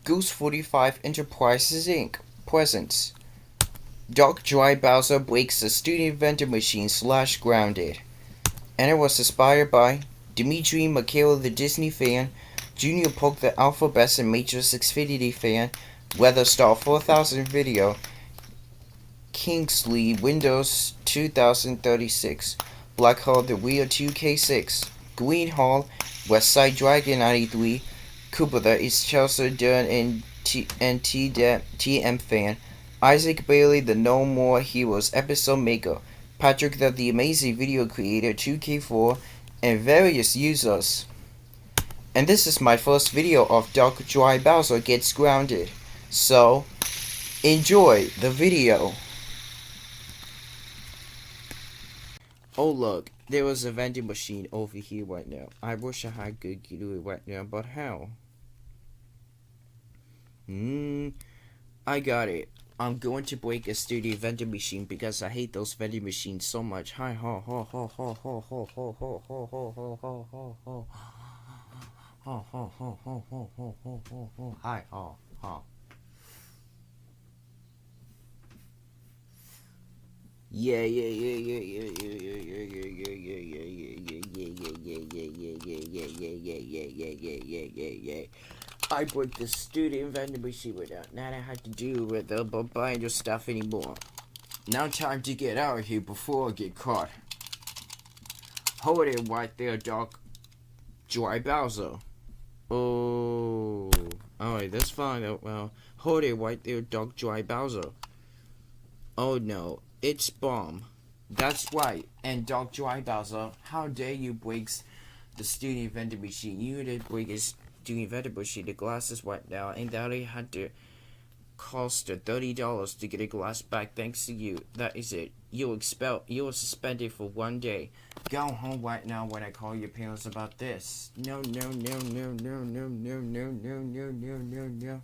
Goose 45 Enterprises Inc. presents Dark Dry Bowser breaks the student vending machine / grounded. And it was inspired by Dimitri Mikhail the Disney fan, Junior Poke the Alphabet and Matrix Xfinity fan, Weatherstar 4000 video, Kingsley Windows 2036, Black Hole the Wheel 2K6, Green Hall, Westside Dragon 93, Cooper the East Chelsea Dern and TM fan, Isaac Bailey the No More Heroes episode maker, Patrick the Amazing Video Creator 2K4, and various users. And this is my first video of Dark Dry Bowser Gets Grounded. So, enjoy the video. Oh look, there was a vending machine over here right now. I wish I could do it right now, but how? I got it. I'm going to break a studio vending machine because I hate those vending machines so much. Hi ho ho ho ho ho ho ho ho ho ho ho ho ho ho. Ho ho ho ho ho ho ho ho ho. Hi ho ho. Yeah yeah yeah yeah yeah yeah yeah yeah yeah yeah yeah yeah yeah. I broke the student vending machine without not I had to do with but buying your stuff anymore. Now time to get out of here before I get caught. Hold it right there, Dark Dry Bowser. Oh, alright, that's fine. Well, hold it right there, Dark Dry Bowser. Oh no, it's Bomb. That's right, and Dark Dry Bowser, how dare you break the student vending machine? You did break his student vending machine. The glass is right now, and that only had to cost $30 to get a glass back. Thanks to you. That is it. You were suspended for 1 day. Go home right now when I call your parents about this. No, no, no, no, no, no, no, no, no, no, no, no,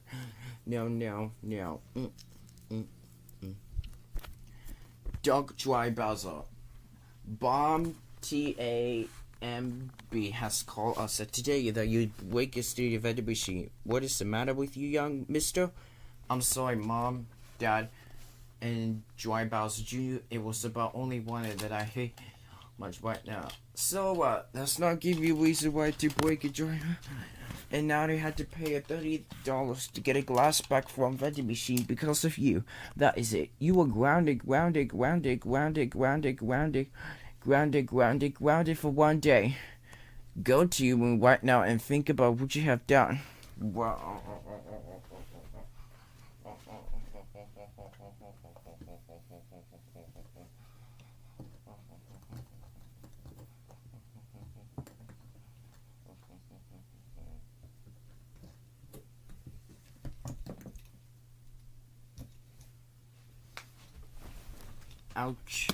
no, no, no, no. Dark Dry Bowser. Bomb TAMB has called us today that you break your studio vending machine. What is the matter with you, young mister? I'm sorry, Mom, Dad, and Dry Bowser Jr. It was about only one that I hate much right now. So, let's not give you a reason why to break it, Dry. And now they had to pay $30 to get a glass back from vending machine because of you. That is it. You were grounded for 1 day. Go to your room right now and think about what you have done. Wow. Ouch.